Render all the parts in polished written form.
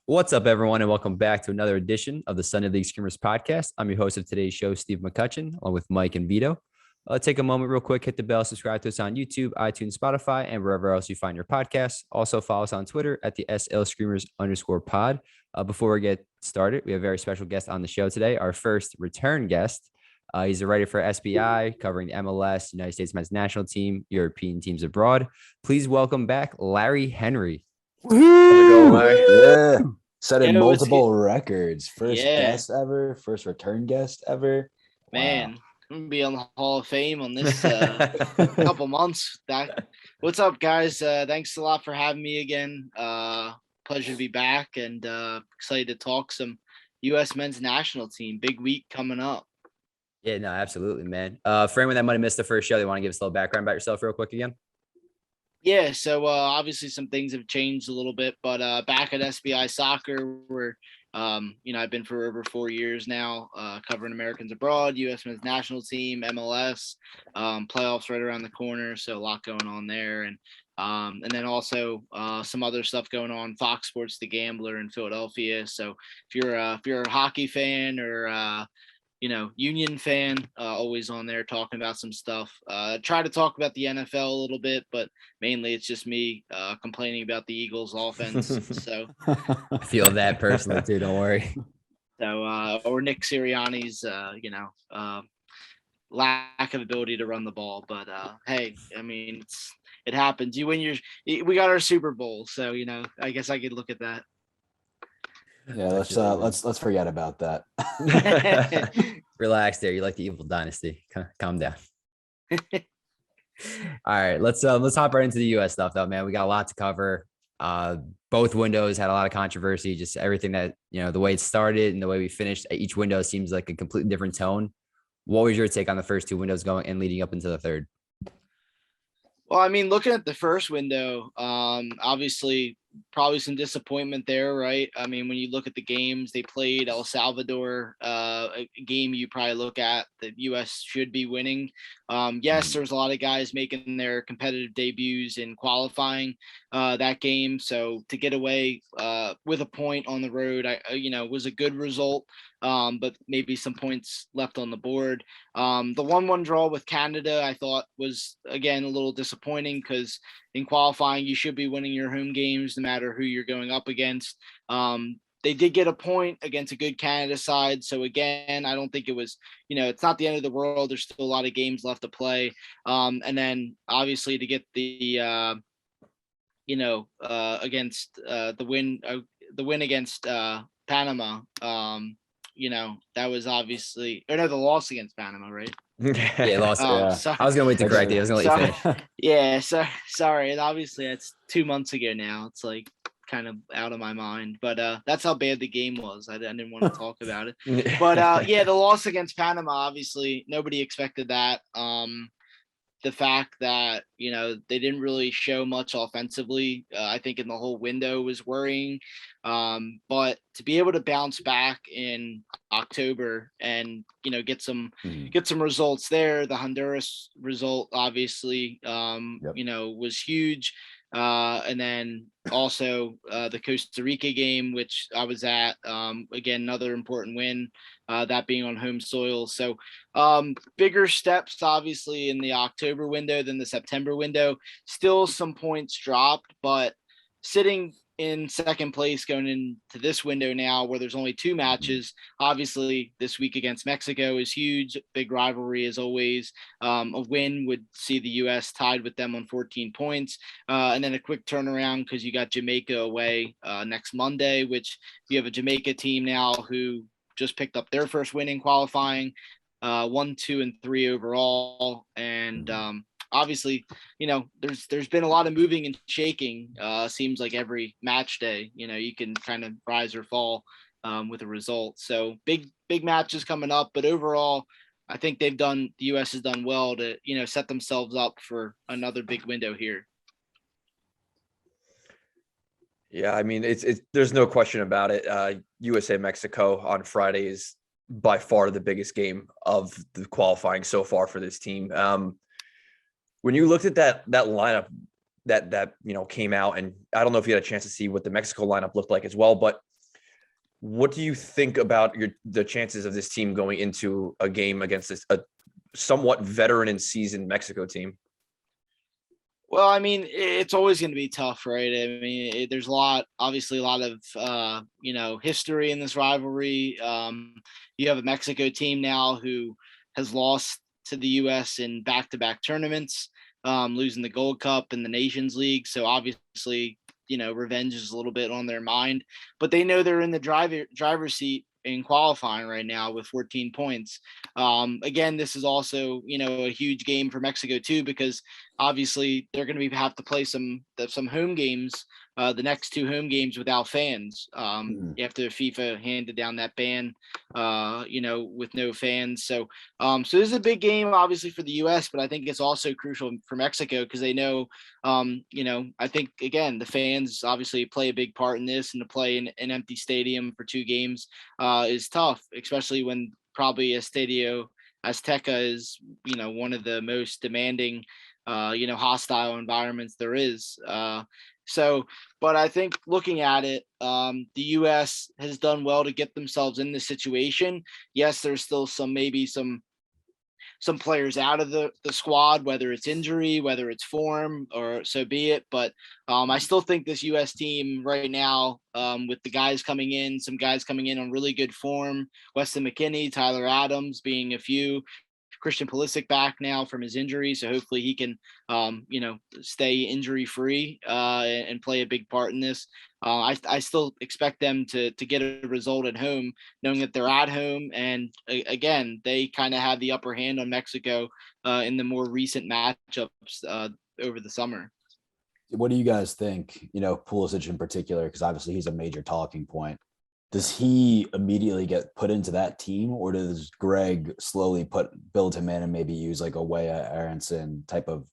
What's up, everyone, and welcome back to another edition of the Sunday League Screamers podcast. I'm your host of today's show, Steve McCutcheon, along with Mike and Vito. Take a moment real quick, hit the bell, subscribe to us on YouTube, iTunes, Spotify, and wherever else you find your podcasts. Also, follow us on Twitter at the SL_Screamers_pod. Before we get started, we have a very special guest on the show today, our first return guest. He's a writer for SBI, covering the MLS, United States men's national team, European teams abroad. Please welcome back Larry Henry. Yeah. Setting multiple records. First guest ever, first return guest ever. Man, wow. I'm gonna be on the Hall of Fame on this couple months. What's up, guys? Thanks a lot for having me again. Pleasure to be back and excited to talk some US men's national team. Big week coming up. Yeah, no, absolutely, man. For anyone that might have missed the first show, they want to give us a little background about yourself real quick again? Yeah, so obviously some things have changed a little bit, but back at SBI Soccer, where I've been for over 4 years now, covering Americans abroad, U.S. men's national team, MLS, playoffs right around the corner, so a lot going on there, and then also some other stuff going on. Fox Sports, The Gambler in Philadelphia. So if you're a hockey fan or Union fan, always on there talking about some stuff. Try to talk about the NFL a little bit, but mainly it's just me complaining about the Eagles offense. So I feel that personally too. Don't worry. So, or Nick Sirianni's, lack of ability to run the ball. But hey, I mean, it happens. We got our Super Bowl, so I guess I could look at that. Yeah, let's forget about that. Relax there. You like the evil dynasty. Calm down. All right, let's hop right into the US stuff though, man. We got a lot to cover. Both windows had a lot of controversy, just everything that, the way it started and the way we finished. Each window seems like a completely different tone. What was your take on the first two windows going and leading up into the third? Well, I mean, looking at the first window, obviously probably some disappointment there, right? I mean, when you look at the games they played, El Salvador, a game you probably look at the U.S. should be winning. Yes, there's a lot of guys making their competitive debuts in qualifying that game. So to get away with a point on the road, was a good result. But maybe some points left on the board. The 1-1 draw with Canada, I thought was, again, a little disappointing because in qualifying, you should be winning your home games no matter who you're going up against. They did get a point against a good Canada side. So again, I don't think it was, it's not the end of the world. There's still a lot of games left to play. And then obviously to get the, against the win against Panama, that was obviously, the loss against Panama, right? Yeah, lost. I was gonna wait to correct you. I was gonna let you finish. Yeah, so sorry. And obviously, that's 2 months ago now. It's like kind of out of my mind, but that's how bad the game was. I didn't want to talk about it, but the loss against Panama, obviously, nobody expected that. The fact that they didn't really show much offensively, I think in the whole window was worrying. But to be able to bounce back in October and get some results there, the Honduras result obviously was huge. And then also the Costa Rica game, which I was at, again, another important win, that being on home soil. So bigger steps, obviously, in the October window than the September window. Still some points dropped, but sitting in second place going into this window now where there's only 2 matches. Obviously, this week against Mexico is huge. Big rivalry as always. A win would see the U.S. tied with them on 14 points. And then a quick turnaround because you got Jamaica away next Monday, which you have a Jamaica team now who just picked up their first win in qualifying, 1, 2, and 3 overall. And obviously, there's been a lot of moving and shaking. Seems like every match day, you can kind of rise or fall with a result. So big matches coming up, but overall, I think the U.S. has done well to, set themselves up for another big window here. Yeah, I mean, there's no question about it. USA Mexico on Friday is by far the biggest game of the qualifying so far for this team. When you looked at that lineup that came out, and I don't know if you had a chance to see what the Mexico lineup looked like as well, but What do you think about the chances of this team going into a game against a somewhat veteran and seasoned Mexico team? Well, I mean, it's always going to be tough, right? I mean, there's obviously a lot of, history in this rivalry. You have a Mexico team now who has lost to the U.S. in back-to-back tournaments, losing the Gold Cup and the Nations League. So obviously, revenge is a little bit on their mind, but they know they're in the driver's seat in qualifying right now with 14 points. Again, this is also, a huge game for Mexico too, because obviously they're going to have to play some home games, the next 2 home games without fans, after FIFA handed down that ban, with no fans. So this is a big game, obviously, for the U.S., but I think it's also crucial for Mexico because they know, I think, again, the fans obviously play a big part in this, and to play in an empty stadium for 2 games is tough, especially when probably Estadio Azteca is, one of the most demanding, hostile environments there is. But I think looking at it, the U.S. has done well to get themselves in this situation. Yes, there's still maybe some players out of the squad, whether it's injury, whether it's form, or so be it. But I still think this U.S. team right now, with the guys coming in, some guys coming in on really good form, Weston McKennie, Tyler Adams being a few, Christian Pulisic back now from his injury, so hopefully he can, stay injury free and play a big part in this. I still expect them to get a result at home, knowing that they're at home, and again, they kind of have the upper hand on Mexico in the more recent matchups over the summer. What do you guys think? Pulisic in particular, because obviously he's a major talking point. Does he immediately get put into that team, or does Gregg slowly build him in and maybe use like a Weah Aronson type of,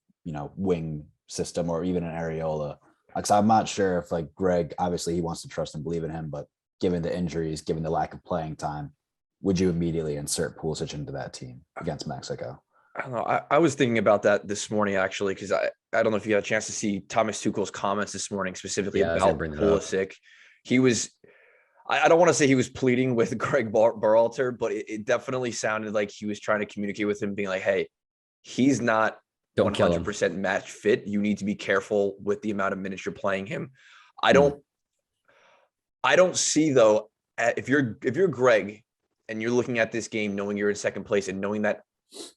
wing system, or even an Areola? Because I'm not sure if like Gregg, obviously he wants to trust and believe in him, but given the injuries, given the lack of playing time, would you immediately insert Pulisic into that team against Mexico? I don't know. I was thinking about that this morning, actually, because I don't know if you had a chance to see Thomas Tuchel's comments this morning, specifically about Pulisic. He was, I don't want to say he was pleading with Gregg Berhalter, but it definitely sounded like he was trying to communicate with him, being like, hey, he's not 100% match fit. You need to be careful with the amount of minutes you're playing him. I don't see, though, if you're Gregg and you're looking at this game knowing you're in second place and knowing that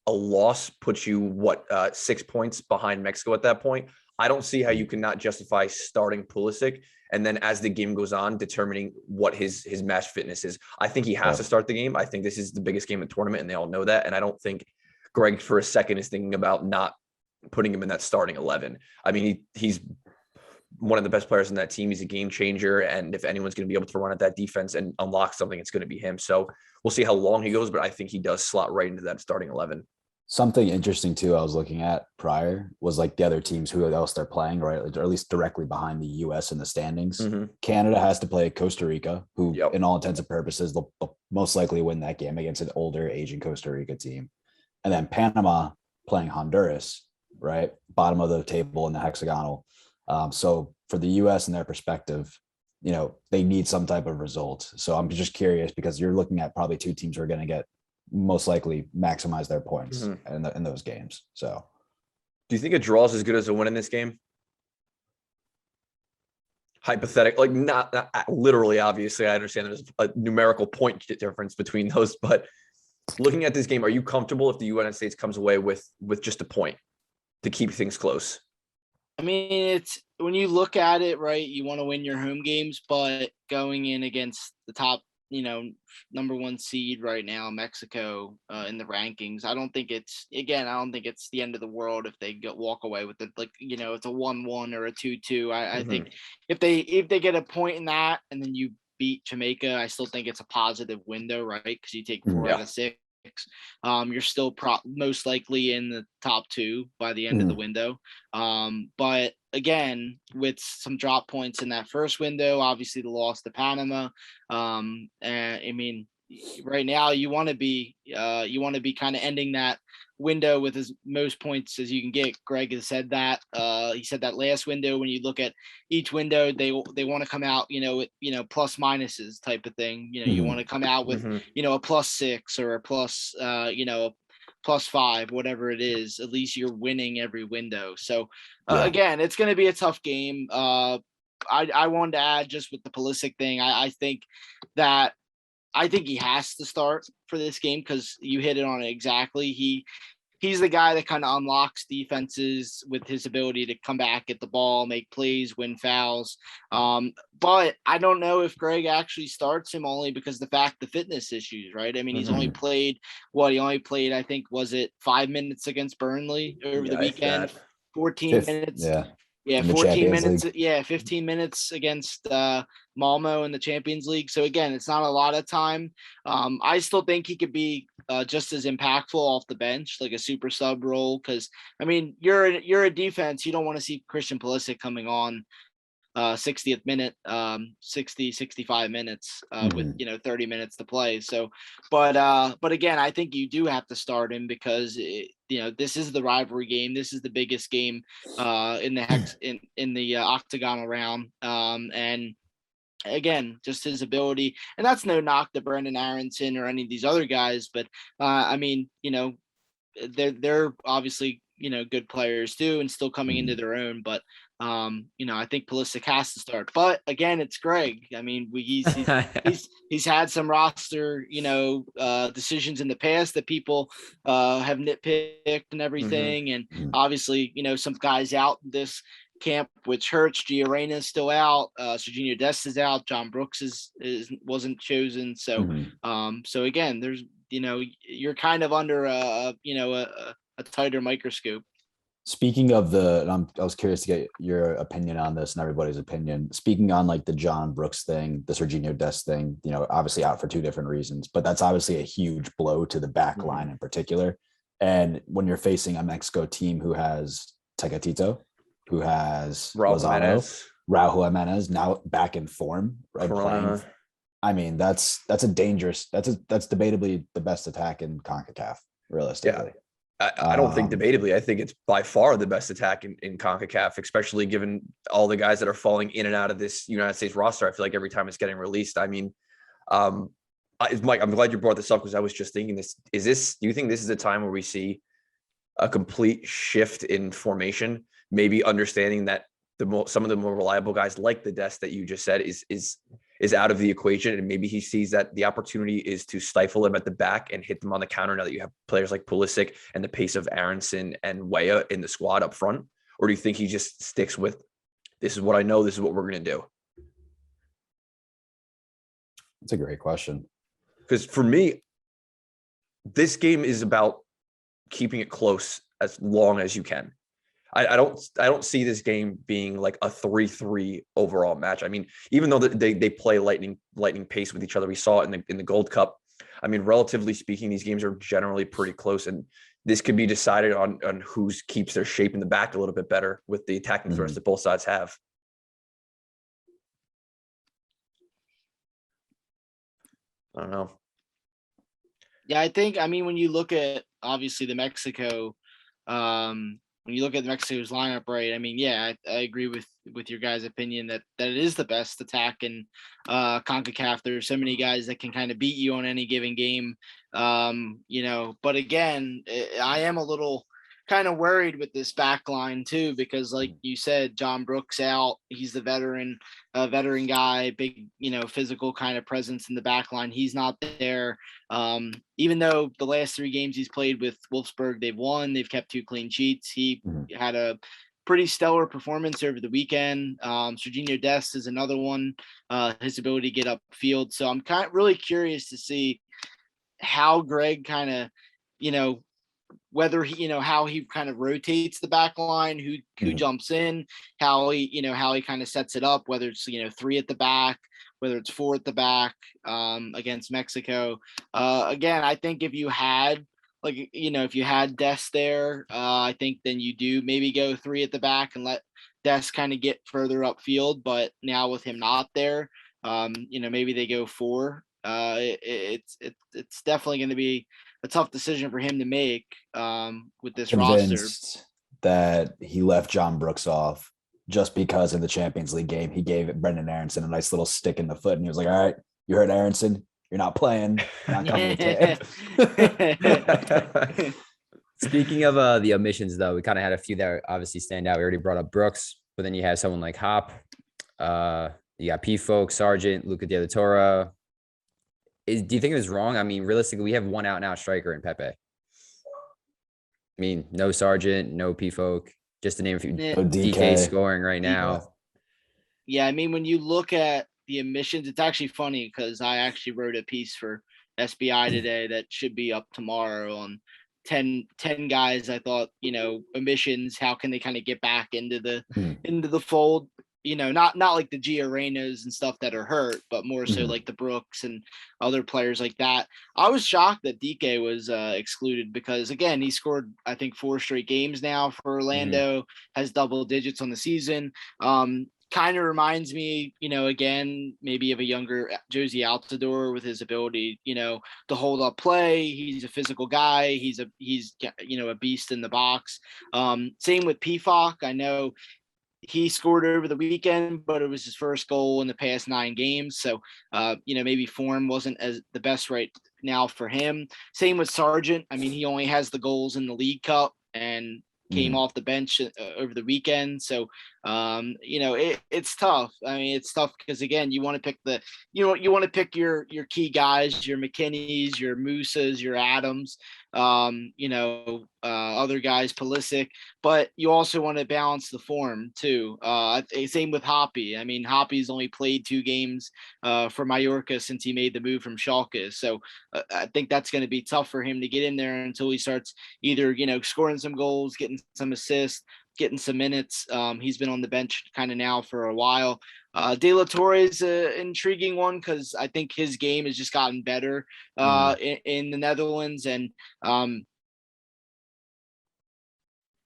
a loss puts you 6 points behind Mexico at that point, I don't see how you cannot justify starting Pulisic and then as the game goes on, determining what his match fitness is. I think he has to start the game. I think this is the biggest game of the tournament, and they all know that. And I don't think Gregg for a second is thinking about not putting him in that starting 11. I mean, he's one of the best players in that team. He's a game changer. And if anyone's going to be able to run at that defense and unlock something, it's going to be him. So we'll see how long he goes, but I think he does slot right into that starting 11. Something interesting too, I was looking at prior was like the other teams, who else they're playing, right? Or at least directly behind the U.S. in the standings. Mm-hmm. Canada has to play Costa Rica, who in all intents and purposes, they'll most likely win that game against an older Asian Costa Rica team. And then Panama playing Honduras, right? Bottom of the table in the hexagonal. So for the U.S. and their perspective, they need some type of result. So I'm just curious, because you're looking at probably 2 teams who are going to get most likely maximize their points in those games. So do you think a draw is as good as a win in this game? Hypothetical, like not literally, obviously, I understand there's a numerical point difference between those, but looking at this game, are you comfortable if the United States comes away with just a point to keep things close? I mean, it's when you look at it, right, you want to win your home games, but going in against the top, number 1 seed right now, Mexico, in the rankings, I don't think it's the end of the world if they walk away with it. Like, it's a 1-1 or a 2-2. I think if they get a point in that and then you beat Jamaica, I still think it's a positive window, right? Because you take 4 out of 6. You're still most likely in the top 2 by the end of the window. But again, with some drop points in that first window, obviously the loss to Panama. And I mean, right now you want to be kind of ending that window with as most points as you can get. Gregg has said that. He said that last window, when you look at each window, they want to come out, with, plus minuses type of thing. You want to come out with, a +6 or a plus, +5, whatever it is. At least you're winning every window. So again, it's going to be a tough game. I wanted to add, just with the Pulisic thing, I think he has to start for this game, because you hit it on it exactly. He's the guy that kind of unlocks defenses with his ability to come back, get the ball, make plays, win fouls. But I don't know if Gregg actually starts him, only because the fitness issues, right? I mean, he's only played, I think, was it 5 minutes against Burnley over the weekend? 14 minutes. Yeah, 14 minutes. League. Yeah, 15 minutes against Malmo in the Champions League. So again, it's not a lot of time. I still think he could be just as impactful off the bench, like a super sub role. Because I mean, you're a defense. You don't want to see Christian Pulisic coming on 60th minute, 65 minutes with 30 minutes to play. So, but again, I think you do have to start him, because this is the rivalry game. This is the biggest game in the octagonal round. And again, just his ability, and that's no knock to Brendan Aronson or any of these other guys, but I mean, they're obviously good players too, and still coming into their own. But I think Pulisic has to start. But again, it's Gregg. I mean, he's had some roster decisions in the past that people have nitpicked and everything, and obviously some guys out this camp, which hurts. Gio Reyna's still out. Serginho Dest is out. John Brooks wasn't chosen. So so again, there's you're kind of under a tighter microscope. Speaking of I was curious to get your opinion on this and everybody's opinion. Speaking on like the John Brooks thing, the Serginho Dest thing, obviously out for two different reasons, but that's obviously a huge blow to the back line in particular. And when you're facing a Mexico team who has Tecatito, who has Raúl Jimenez now back in form, right? Playing. I mean, that's debatably the best attack in CONCACAF, realistically. Yeah. I don't think debatably. I think it's by far the best attack in CONCACAF, especially given all the guys that are falling in and out of this United States roster. I feel like every time it's getting released. I mean, Mike, I'm glad you brought this up, because I was just thinking this. Do you think this is a time where we see a complete shift in formation? Maybe understanding that some of the more reliable guys, like the Dest that you just said, is out of the equation, and maybe he sees that the opportunity is to stifle them at the back and hit them on the counter, now that you have players like Pulisic and the pace of Aronson and Weah in the squad up front? Or do you think he just sticks with, this is what I know, this is what we're going to do? That's a great question. Because for me, this game is about keeping it close as long as you can. I don't see this game being like a 3-3 overall match. I mean, even though they play lightning pace with each other, we saw it in the Gold Cup. I mean, relatively speaking, these games are generally pretty close, and this could be decided on who keeps their shape in the back a little bit better with the attacking threats that both sides have. I don't know. Yeah, I mean, when you look at obviously the Mexico, when you look at Mexico's lineup, right? I mean, yeah, I agree with your guys' opinion that it is the best attack in CONCACAF. There's so many guys that can kind of beat you on any given game, But again, I am a little kind of worried with this back line too, because like you said, John Brooks out. He's the veteran guy, big, physical kind of presence in the back line. He's not there. Even though the last 3 games he's played with Wolfsburg, they've won, they've kept 2 clean sheets. He had a pretty stellar performance over the weekend. Serginho Dest is another one, his ability to get upfield. So I'm really curious to see how Gregg kind of, whether he, how he kind of rotates the back line, who jumps in, how he kind of sets it up, whether it's, 3 at the back, whether it's 4 at the back against Mexico. Again, I think if you had Dest there, I think then you do maybe go 3 at the back and let Dest kind of get further upfield. But now with him not there, maybe they go 4 It's definitely going to be a tough decision for him to make with this Convinced roster. That he left John Brooks off just because in the Champions League game he gave Brendan Aronson a nice little stick in the foot, and he was like, "All right, you heard Aronson, you're not playing, you're not coming to camp." Speaking of the omissions, though, we kind of had a few that obviously stand out. We already brought up Brooks, but then you have someone like Hop. You got P. Folk, Sargent, Luca De La Torre. Do you think it was wrong? I mean, realistically, we have one out-and-out striker in Pepe. I mean, no Sargent, no P. Folk, just to name a few. No DK scoring right now. Yeah, I mean, when you look at the omissions, it's actually funny because I actually wrote a piece for SBI today that should be up tomorrow on 10 guys I thought, omissions, how can they kind of get back into the fold? Not like the Gio Reynos and stuff that are hurt, but more so like the Brooks and other players like that. I was shocked that DK was excluded because, again, he scored, I think, 4 straight games now for Orlando, has double digits on the season. Kind of reminds me, again, maybe of a younger Josie Altidore with his ability, to hold up play. He's a physical guy. He's a beast in the box. Same with PFOC. I know he scored over the weekend, but it was his first goal in the past 9 games. So, maybe form wasn't as the best right now for him. Same with Sargent. I mean, he only has the goals in the League Cup and came off the bench over the weekend. So, it's tough. I mean, it's tough because, again, you want to pick you want to pick your key guys, your McKinneys, your Musas, your Adams, other guys, Pulisic, but you also want to balance the form too. Same with Hoppy. I mean, Hoppy's only played 2 games for Mallorca since he made the move from Schalke. So I think that's going to be tough for him to get in there until he starts either, scoring some goals, getting some assists, getting some minutes. He's been on the bench kind of now for a while. De La Torre is an intriguing one because I think his game has just gotten better in the Netherlands, and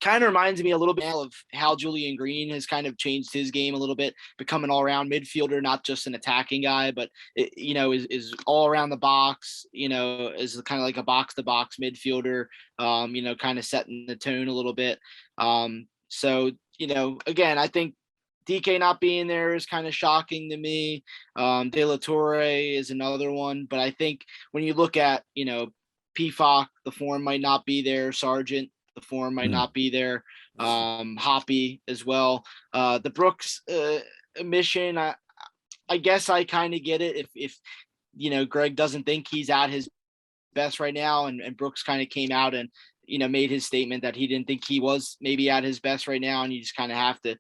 kind of reminds me a little bit of how Julian Green has kind of changed his game a little bit, become an all-around midfielder, not just an attacking guy, but is all around the box. Is kind of like a box-to-box midfielder. Kind of setting the tone a little bit. So again, I think DK not being there is kind of shocking to me. De La Torre is another one, but I think when you look at, PFOC, the form might not be there. Sargent, the form might not be there. Hoppy as well. The Brooks omission, I guess I kind of get it. If Gregg doesn't think he's at his best right now, and Brooks kind of came out and, made his statement that he didn't think he was maybe at his best right now, and you just kind of have to,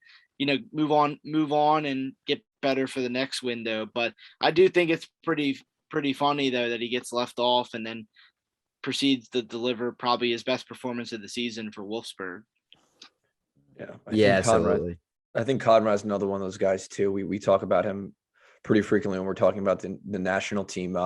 move on and get better for the next window. But I do think it's pretty funny though that he gets left off and then proceeds to deliver probably his best performance of the season for Wolfsburg. Yeah, absolutely. I think Conrad's another one of those guys too. We talk about him pretty frequently when we're talking about the national team.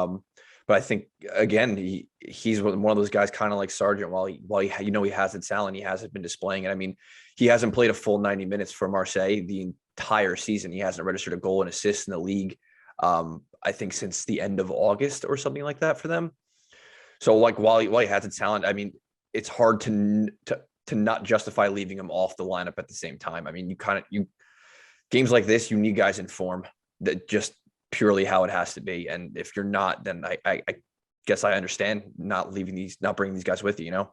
But I think, again, he's one of those guys kind of like Sargent. While he has the talent, he hasn't been displaying it. I mean, he hasn't played a full 90 minutes for Marseille the entire season. He hasn't registered a goal and assist in the league, I think, since the end of August or something like that for them. So, like, while he has the talent, I mean, it's hard to not justify leaving him off the lineup at the same time. I mean, games like this, you need guys in form. That just purely how it has to be. And if you're not, then I guess I understand not bringing these guys with you,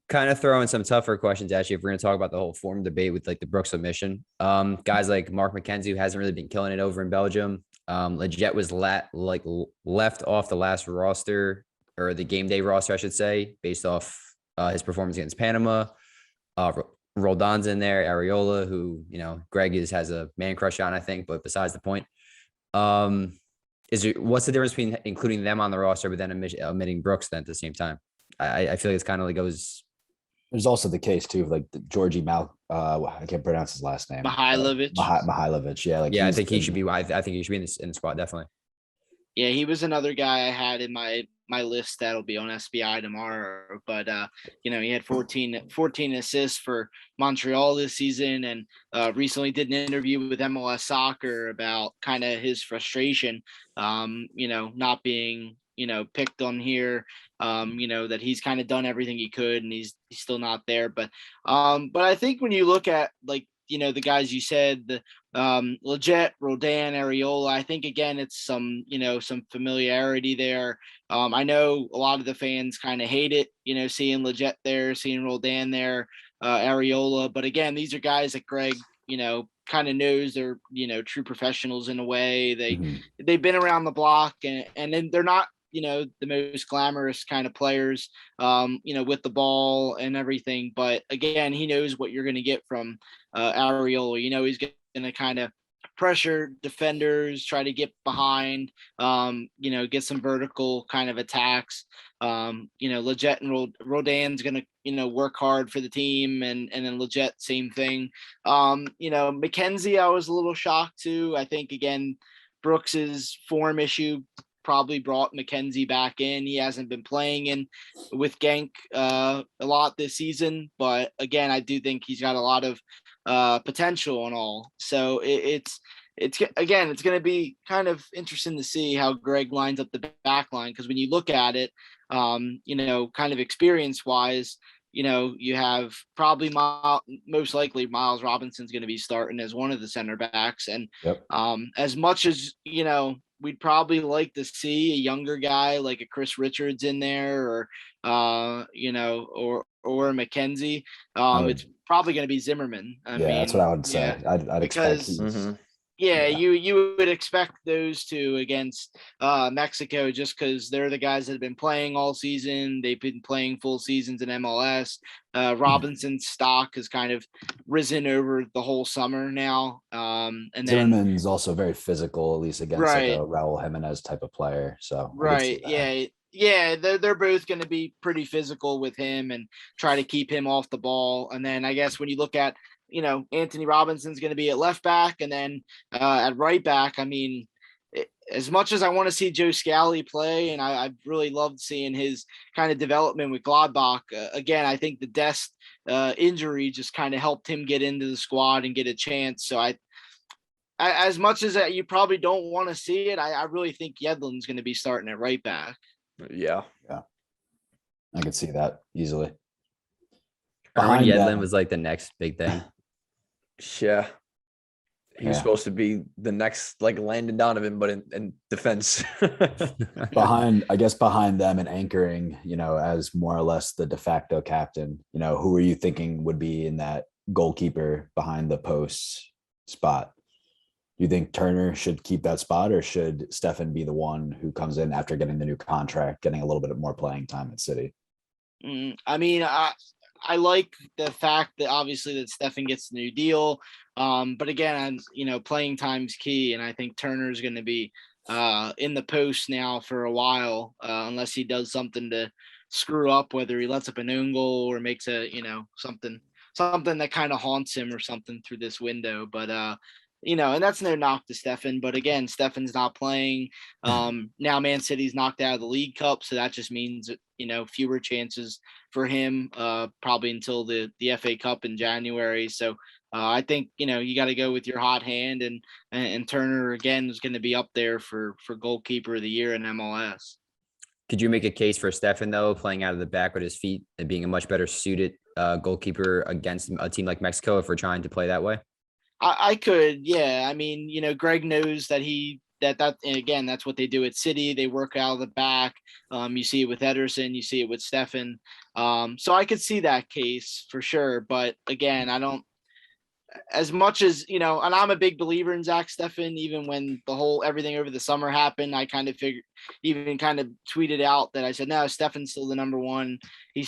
Kind of throwing some tougher questions at you if we're going to talk about the whole form debate with like the Brooks omission. Guys like Mark McKenzie, who hasn't really been killing it over in Belgium. Leggett was left off the last roster, or the game day roster, I should say, based off his performance against Panama. Roldan's in there, Areola, who, Gregg has a man crush on, I think, but besides the point. What's the difference between including them on the roster but then omitting Brooks then at the same time? I feel like it's kind of like goes. There's also the case too of like the Georgie I can't pronounce his last name. Mihailovic. Mihailovic, yeah. I think he should be. I think he should be in the squad, definitely. Yeah, he was another guy I had in my list that'll be on SBI tomorrow. But he had 14 assists for Montreal this season, and recently did an interview with MLS Soccer about kind of his frustration, not being picked on here, that he's kind of done everything he could and he's still not there. But I think when you look at like the guys you said, the Lletget, Roldan, Areola, I think again it's some familiarity there. I know a lot of the fans kind of hate it, seeing Lletget there, seeing Roldan there, Areola, but again, these are guys that Gregg kind of knows they're true professionals in a way. They've been around the block, and then they're not the most glamorous kind of players with the ball and everything, but again, he knows what you're going to get from Areola. He's going to kind of pressure defenders, try to get behind, get some vertical kind of attacks. Lletget and Roldan's going to work hard for the team, and then Lletget, same thing. McKenzie, I was a little shocked too. I think again, Brooks's form issue probably brought McKenzie back in. He hasn't been playing with Genk a lot this season, but again, I do think he's got a lot of potential and all. So it's going to be kind of interesting to see how Gregg lines up the back line, because when you look at it, kind of experience wise, you have probably most likely Miles Robinson's going to be starting as one of the center backs, and as much as we'd probably like to see a younger guy like a Chris Richards in there, or McKenzie. It's probably going to be Zimmerman. I mean, that's what I would say. I'd expect. You would expect those two against Mexico, just because they're the guys that have been playing all season. They've been playing full seasons in MLS. Robinson's stock has kind of risen over the whole summer now. And Zimmerman's also very physical, at least against like a Raul Jimenez type of player. So they're both going to be pretty physical with him and try to keep him off the ball. And then I guess when you look at Anthony Robinson's going to be at left back, and then at right back, I mean, as much as I want to see Joe Scally play, and I really loved seeing his kind of development with Gladbach, again, I think the Dest injury just kind of helped him get into the squad and get a chance. So I as much as you probably don't want to see it, I really think Yedlin's going to be starting at right back. Yeah. I could see that easily. Behind Yedlin was like the next big thing. Yeah. He was supposed to be the next like Landon Donovan, but in defense. behind them and anchoring, as more or less the de facto captain, who are you thinking would be in that goalkeeper behind the posts spot? Do you think Turner should keep that spot, or should Stefan be the one who comes in after getting the new contract, getting a little bit more playing time at City? I mean, I like the fact that obviously that Stefan gets the new deal. But again, playing time's key. And I think Turner's going to be in the post now for a while, unless he does something to screw up, whether he lets up an own goal or makes a, something that kind of haunts him or something through this window. But, and that's no knock to Stefan. But again, Stefan's not playing. Now Man City's knocked out of the League Cup. So that just means, fewer chances for him, probably until the FA Cup in January. So I think, you got to go with your hot hand, and Turner again is going to be up there for goalkeeper of the year in MLS. Could you make a case for Stefan though, playing out of the back with his feet and being a much better suited goalkeeper against a team like Mexico if we're trying to play that way? I could, yeah. I mean, Gregg knows that and again, that's what they do at City. They work out of the back. You see it with Ederson, you see it with Stefan. So I could see that case for sure. But again, I don't, as much as, and I'm a big believer in Zach Steffen, even when everything over the summer happened, I kind of tweeted out that I said, no, Steffen's still the number one. He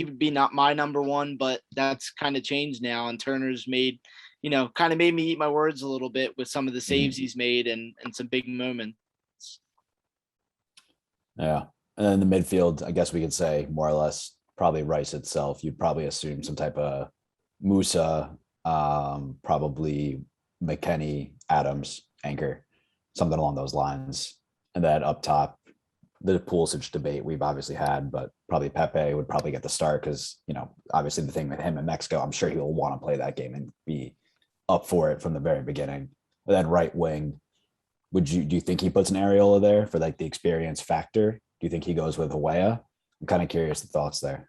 would be not my number one, but that's kind of changed now. And Turner's made me eat my words a little bit with some of the saves he's made and some big moments. Yeah. And then the midfield, I guess we could say more or less probably Rice itself. You'd probably assume some type of Musa, probably McKennie, Adams, anchor, something along those lines. And then up top, the Pulisic debate we've obviously had, but probably Pepe would probably get the start because, obviously the thing with him in Mexico, I'm sure he will want to play that game and be up for it from the very beginning. But then right wing, do you think he puts an Areola there for like the experience factor? Do you think he goes with Hawea? I'm kind of curious the thoughts there.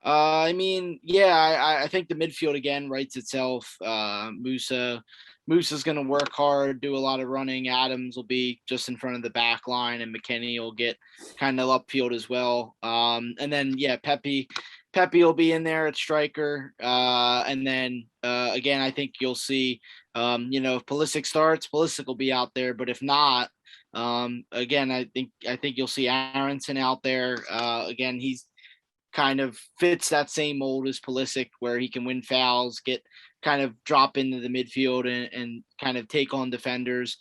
I mean, yeah, I think the midfield again writes itself. Musa's going to work hard, do a lot of running. Adams will be just in front of the back line, and McKennie will get kind of upfield as well. And then, yeah, Pepe will be in there at striker. And then, again, I think you'll see, if Pulisic starts, Pulisic will be out there. But if not, again, I think you'll see Aronson out there. Again, he's kind of fits that same mold as Pulisic, where he can win fouls, kind of drop into the midfield and kind of take on defenders.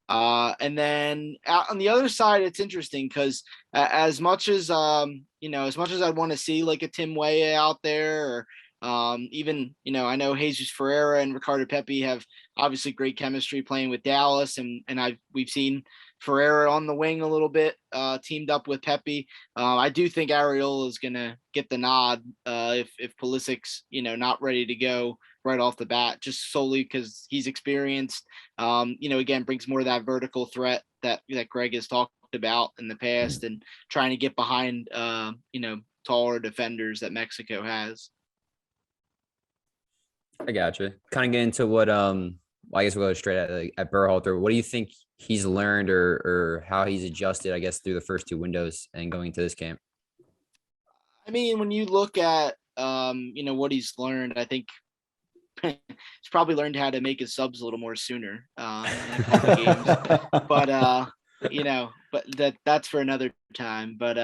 And then on the other side, it's interesting because as much as I'd want to see like a Tim Weah out there, or even, I know Jesus Ferreira and Ricardo Pepi have obviously great chemistry playing with Dallas, and we've seen Ferreira on the wing a little bit, teamed up with Pepe. I do think Areola is going to get the nod if Pulisic's, not ready to go right off the bat, just solely because he's experienced. Again, brings more of that vertical threat that Gregg has talked about in the past, and trying to get behind, taller defenders that Mexico has. I gotcha. Kind of get into what I guess we'll go straight at Berhalter. What do you think he's learned or how he's adjusted, I guess, through the first two windows and going into this camp? I mean, when you look at what he's learned, I think he's probably learned how to make his subs a little more sooner in a couple games. But that's for another time. But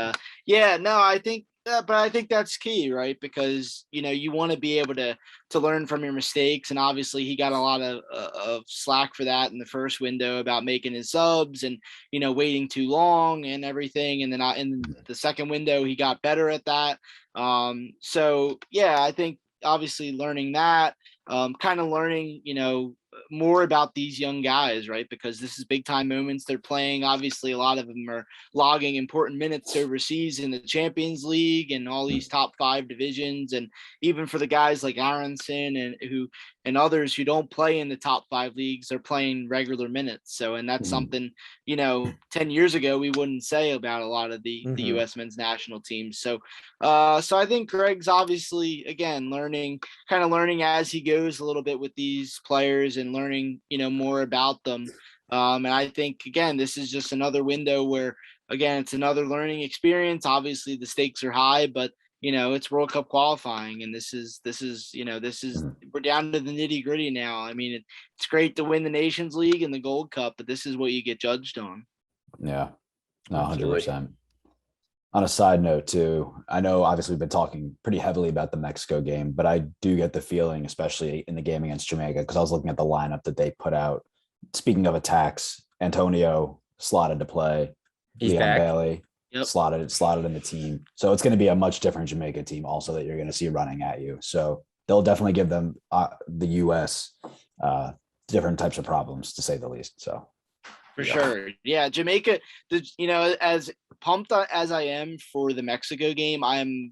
I think that's key, right? Because you want to be able to learn from your mistakes, and obviously he got a lot of slack for that in the first window about making his subs and waiting too long and everything. And then in the second window he got better at that. I think obviously learning that, kind of learning more about these young guys, right? Because this is big time moments they're playing. Obviously, a lot of them are logging important minutes overseas in the Champions League and all these top 5 divisions. And even for the guys like Aronson and others who don't play in the top 5 leagues, they're playing regular minutes. So, and that's something, 10 years ago, we wouldn't say about a lot of the U.S. men's national teams. So I think Gregg's obviously, again, learning as he goes a little bit with these players and learning, more about them. And I think, again, this is just another window where, again, it's another learning experience. Obviously the stakes are high, but it's World Cup qualifying, and this is we're down to the nitty gritty now. I mean, it's great to win the Nations League and the Gold Cup, but this is what you get judged on. Yeah, no, 100%. On a side note too, I know obviously we've been talking pretty heavily about the Mexico game, but I do get the feeling, especially in the game against Jamaica, because I was looking at the lineup that they put out. Speaking of attacks, Antonio slotted to play. He's Leon back. Bailey slotted in the team. So it's going to be a much different Jamaica team also that you're going to see running at you. So they'll definitely give them the U.S. Different types of problems, to say the least. So. For sure. Yeah. Jamaica, as pumped as I am for the Mexico game, I'm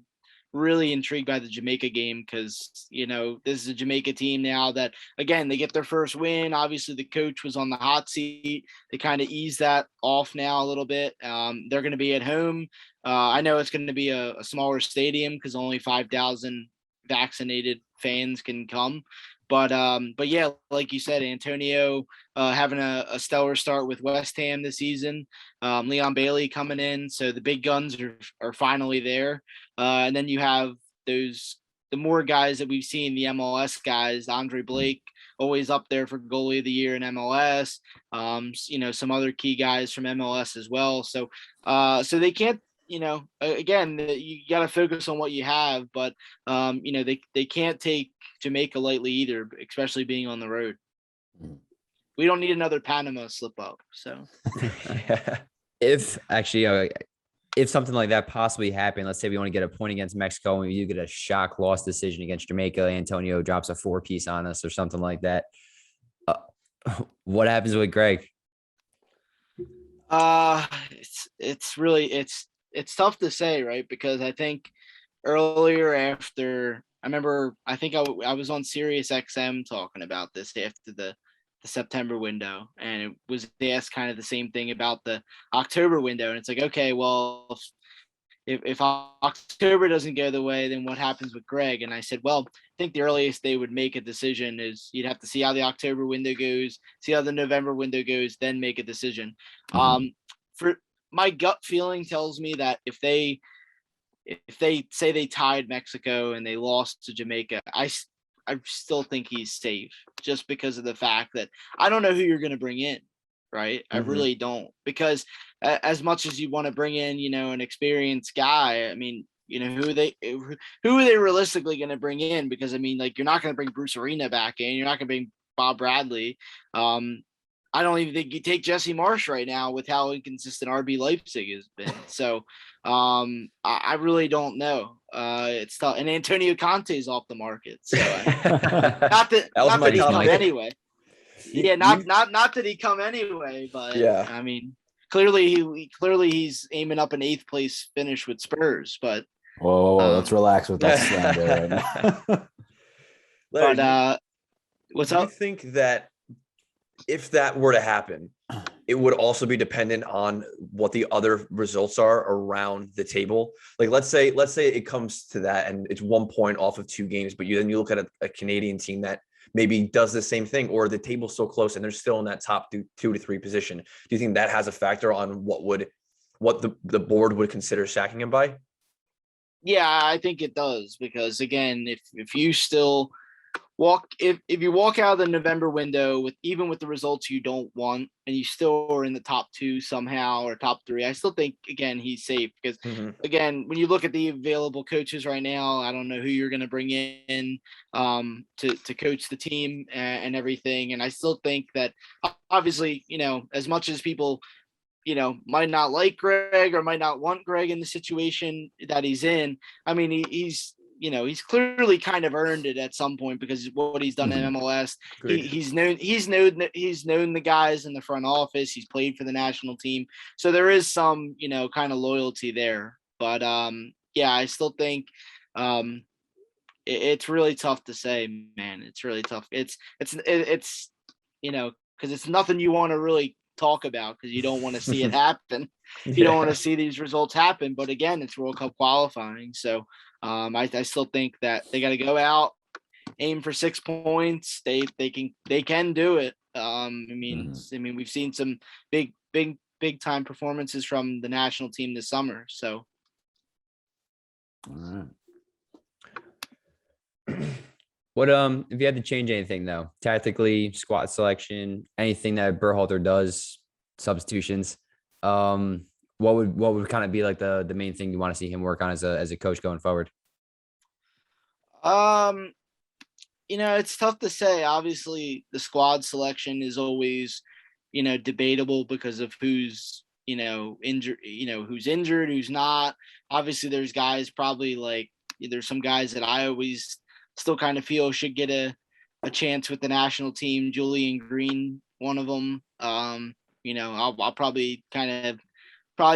really intrigued by the Jamaica game because, this is a Jamaica team now that, again, they get their first win. Obviously, the coach was on the hot seat. They kind of ease that off now a little bit. They're going to be at home. I know it's going to be a smaller stadium because only 5,000 vaccinated fans can come. But yeah, like you said, Antonio having a stellar start with West Ham this season. Leon Bailey coming in, so the big guns are finally there. And then you have the more guys that we've seen, the MLS guys, Andre Blake, always up there for goalie of the year in MLS. Some other key guys from MLS as well. So they can't. Again, you got to focus on what you have, but they can't take Jamaica lightly either, especially being on the road. We don't need another Panama slip up. So if something like that possibly happened, let's say we want to get a point against Mexico and we do get a shock loss decision against Jamaica, Antonio drops a 4-piece on us or something like that. What happens with Gregg? It's really it's tough to say, right? Because I think earlier after I think I was on Sirius XM talking about this after the September window, and it was asked kind of the same thing about the October window, and it's like, okay, well, if October doesn't go the way, then what happens with Gregg? And I said, well, I think the earliest they would make a decision is you'd have to see how the October window goes, see how the November window goes, then make a decision. Mm-hmm. For my gut feeling tells me that if they say they tied Mexico and they lost to Jamaica, I still think he's safe, just because of the fact that I don't know who you're going to bring in. Right. I really don't, because as much as you want to bring in, an experienced guy, I mean, who are they realistically going to bring in? Because I mean, like, you're not going to bring Bruce Arena back in. You're not going to bring Bob Bradley. I don't even think you take Jesse Marsh right now with how inconsistent RB Leipzig has been. So I really don't know. It's tough. And Antonio Conte is off the market. So not that he come anyway. Yeah, not that he come anyway, but yeah. I mean, clearly he's aiming up an 8th place finish with Spurs. But whoa, let's relax with that slander right now. But what's up? I think that if that were to happen, it would also be dependent on what the other results are around the table. Like, let's say it comes to that and it's 1 point off of 2 games, but then you look at a Canadian team that maybe does the same thing, or the table's so close and they're still in that top 2 to 3 position. Do you think that has a factor on what the board would consider sacking him by? Yeah, I think it does, because again, if you still if you walk out of the November window with the results you don't want, and you still are in the top 2 somehow or top 3, I still think, again, he's safe, because again, when you look at the available coaches right now, I don't know who you're going to bring in to coach the team and everything. And I still think that, obviously, as much as people might not like Gregg or might not want Gregg in the situation that he's in, I mean, he's clearly kind of earned it at some point, because what he's done in MLS. He's known the guys in the front office. He's played for the national team, so there is some kind of loyalty there. But yeah, I still think it's really tough to say, man. It's really tough. It's because it's nothing you want to really talk about, because you don't want to see it happen. You don't want to see these results happen. But again, it's World Cup qualifying, so I still think that they got to go out, aim for 6 points. They can do it. I mean, we've seen some big time performances from the national team this summer. So, all right. What if you had to change anything though, tactically, squad selection, anything that Berhalter does, substitutions, what would kind of be like the main thing you want to see him work on as a coach going forward? It's tough to say. Obviously, the squad selection is always, debatable because of who's injured, who's injured, who's not. Obviously, there's guys probably there's some guys that I always still kind of feel should get a chance with the national team. Julian Green, one of them. I'll probably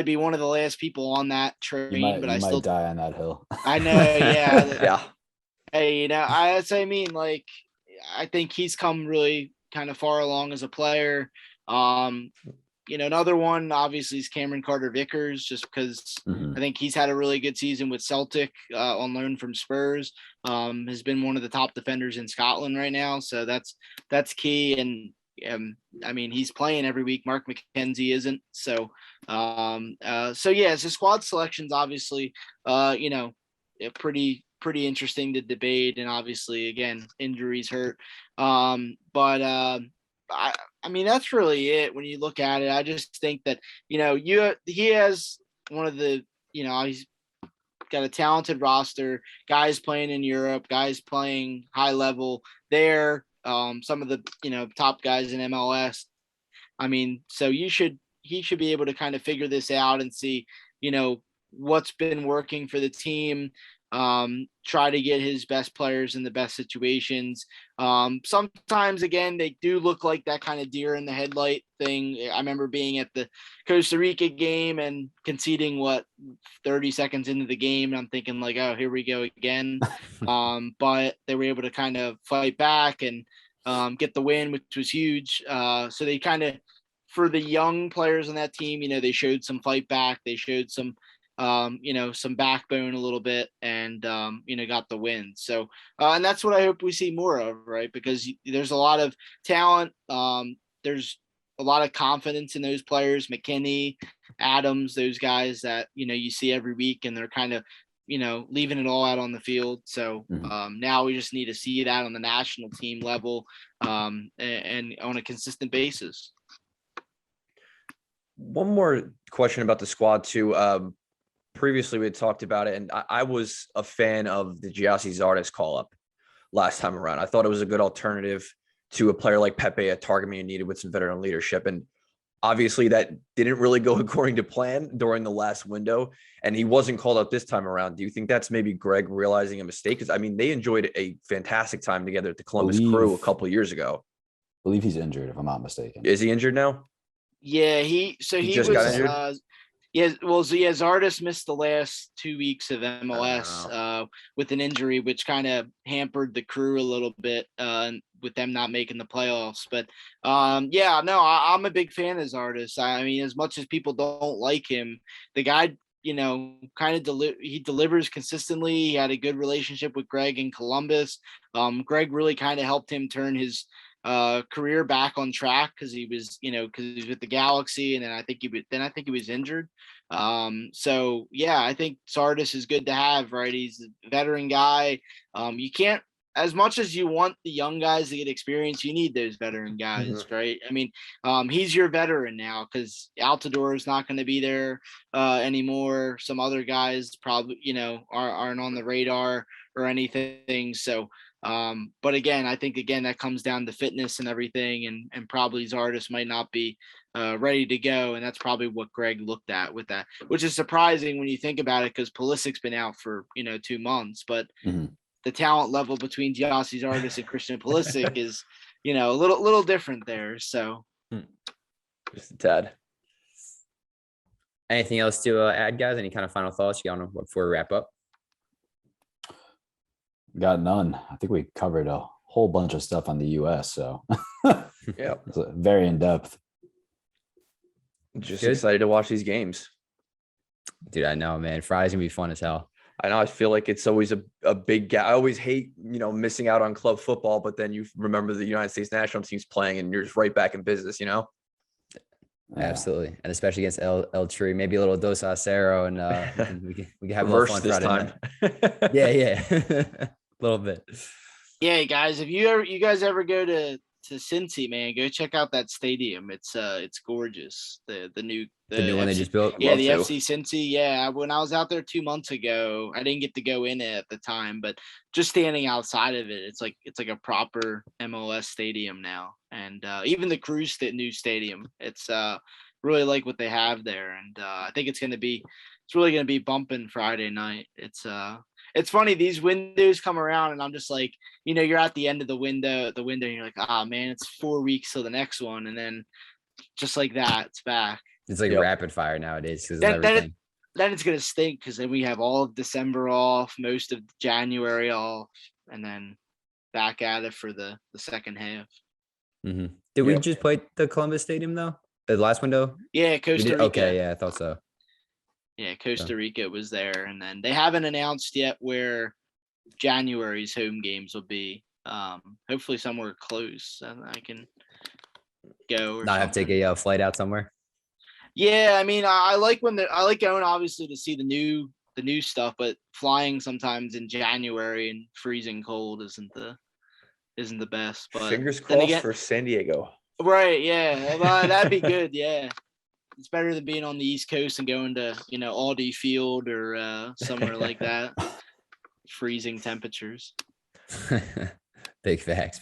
be one of the last people on that train, but I still might die on that hill. I know, yeah. Yeah. Hey, I think he's come really kind of far along as a player. Another one obviously is Cameron Carter-Vickers, just because I think he's had a really good season with Celtic on loan from Spurs. Has been one of the top defenders in Scotland right now, so that's key. And I mean, he's playing every week. Mark McKenzie isn't. So yeah, so squad selections obviously, pretty interesting to debate. And obviously, again, injuries hurt. I mean, that's really it when you look at it. I just think that, he has one of the, he's got a talented roster, guys playing in Europe, guys playing high level there. Some of the, top guys in MLS. I mean, so he should be able to kind of figure this out and see, what's been working for the team. try to get his best players in the best situations. Sometimes, again, they do look like that kind of deer in the headlight thing. I remember being at the Costa Rica game and conceding 30 seconds into the game. And I'm thinking like, oh, here we go again. But they were able to kind of fight back and get the win, which was huge. So they kind of, for the young players on that team, they showed some fight back. They showed some some backbone a little bit and, got the win. So, and that's what I hope we see more of, right? Because there's a lot of talent. There's a lot of confidence in those players, McKinney, Adams, those guys that, you see every week, and they're kind of, leaving it all out on the field. So now we just need to see that on the national team level and on a consistent basis. One more question about the squad too. Previously we had talked about it, and I was a fan of the Giassi Zardes call up last time around. I thought it was a good alternative to a player like Pepe, a target man needed with some veteran leadership. And obviously that didn't really go according to plan during the last window, and he wasn't called up this time around. Do you think that's maybe Gregg realizing a mistake? Because I mean, they enjoyed a fantastic time together at the Columbus Crew a couple of years ago. I believe he's injured, if I'm not mistaken. Is he injured now? Yeah, he just was got injured? Zardes missed the last 2 weeks of MLS with an injury, which kind of hampered the Crew a little bit with them not making the playoffs. But I'm a big fan of Zardes. I mean, as much as people don't like him, the guy, kind of he delivers consistently. He had a good relationship with Gregg in Columbus. Gregg really kind of helped him turn his career back on track because he was with the Galaxy, and then I think he was injured. So yeah, I think Zardes is good to have, right? He's a veteran guy. You can't, as much as you want the young guys to get experience, you need those veteran guys, right? I mean, he's your veteran now because Altidore is not going to be there anymore. Some other guys probably, aren't on the radar or anything. So, but again, I think that comes down to fitness and everything, and probably Zardes might not be ready to go, and that's probably what Gregg looked at with that, which is surprising when you think about it, because Pulisic's been out for 2 months, but the talent level between Giassi Zardes and Christian Pulisic is a little different there. So just a tad. Anything else to add, guys? Any kind of final thoughts you got before we wrap up? Got none. I think we covered a whole bunch of stuff on the US, so yeah, it's very in depth. Just excited to watch these games. Dude, I know, man. Friday's gonna be fun as hell. I know. I feel like it's always a big gap. I always hate, missing out on club football, but then you remember the United States national team's playing and you're just right back in business, Yeah. Absolutely. And especially against El Tri, maybe a little Dos Acero, and we can have reverse a little fun this Friday time. Yeah. A little bit. Yeah, guys, if you guys ever go to Cincy, man, go check out that stadium. It's gorgeous. The new one they just built. Yeah, the FC Cincy. Yeah, when I was out there 2 months ago, I didn't get to go in it at the time, but just standing outside of it, it's like a proper MLS stadium now. And even the Crew's new stadium, it's really like what they have there. And I think it's really gonna be bumping Friday night. It's funny, these windows come around and I'm just like, you're at the end of the window and you're like, man, it's 4 weeks till the next one. And then just like that, it's back. It's like rapid fire nowadays. Then it's going to stink because then we have all of December off, most of January off, and then back at it for the second half. Did we just play the Columbus Stadium though? The last window? Yeah, Costa Rica. Okay, yeah, I thought so. Yeah, Costa Rica was there, and then they haven't announced yet where January's home games will be. Hopefully somewhere close and I can go. Or not have to take a flight out somewhere. Yeah, I mean, I like going obviously to see the new stuff, but flying sometimes in January and freezing cold isn't the best. But fingers crossed for San Diego. Right? Yeah, well, that'd be good. Yeah. It's better than being on the East Coast and going to, Audi Field or somewhere like that. Freezing temperatures. Big facts.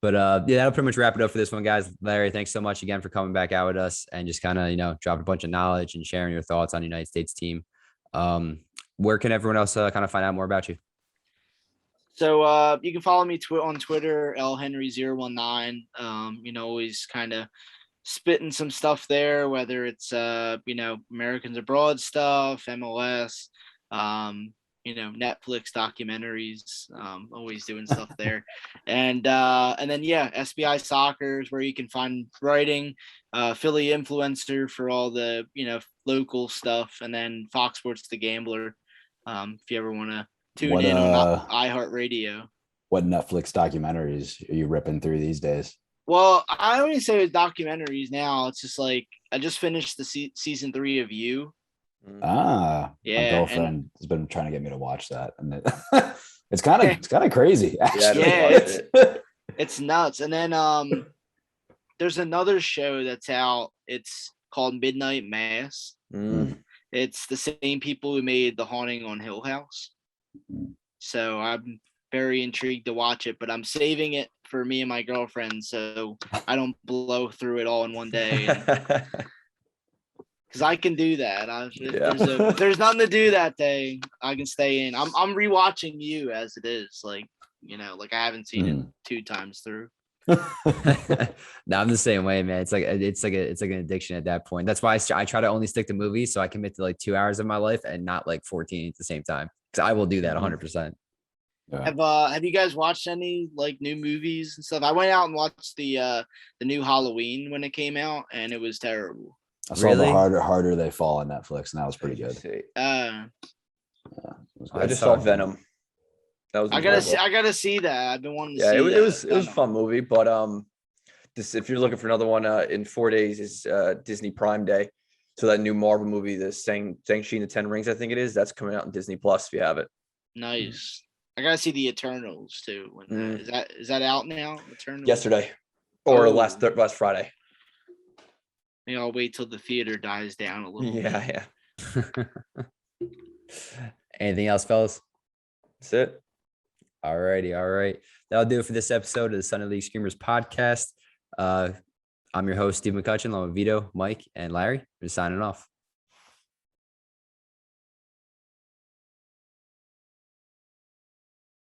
But that'll pretty much wrap it up for this one, guys. Larry, thanks so much again for coming back out with us and just kind of, dropping a bunch of knowledge and sharing your thoughts on the United States team. where can everyone else kind of find out more about you? So you can follow me on Twitter, lhenry019. Always kind of spitting some stuff there, whether it's Americans abroad stuff, MLS, Netflix documentaries, always doing stuff there. And then SBI Soccer is where you can find writing, Philly Influencer for all the local stuff, and then Fox Sports The Gambler, if you ever want to tune in on iHeartRadio. What Netflix documentaries are you ripping through these days? Well, I only say with documentaries now. It's just like I just finished the season 3 of You. My girlfriend has been trying to get me to watch that, and it's kind of crazy. Actually. It's nuts. And then there's another show that's out. It's called Midnight Mass. It's the same people who made The Haunting on Hill House. So I'm very intrigued to watch it, but I'm saving it for me and my girlfriend so I don't blow through it all in one day. Because I can do that. If there's nothing to do that day, I can stay in. I'm rewatching You as it is, like I haven't seen it 2 times through. No, I'm the same way, man. It's like an addiction at that point. That's why I try to only stick to movies, so I commit to like 2 hours of my life and not like 14 at the same time. Because I will do that 100%. Yeah. Have you guys watched any like new movies and stuff? I went out and watched the new Halloween when it came out, and it was terrible. I saw the harder they fall on Netflix, and that was pretty good. I just saw Venom. That was I gotta see that. I've been wanting to see. It was a fun movie, but if you're looking for another one, in 4 days is Disney Prime Day. So that new Marvel movie, the Shang-Chi and the 10 Rings, I think it is, that's coming out on Disney Plus if you have it. Nice. I gotta see the Eternals too. Is that out now? Eternals? Yesterday, or last Friday. Maybe I'll wait till the theater dies down a little. Yeah. Anything else, fellas? That's it. All right. That'll do it for this episode of the Sunday League Screamers podcast. I'm your host, Steve McCutcheon, along with Vito, Mike, and Larry. We're signing off.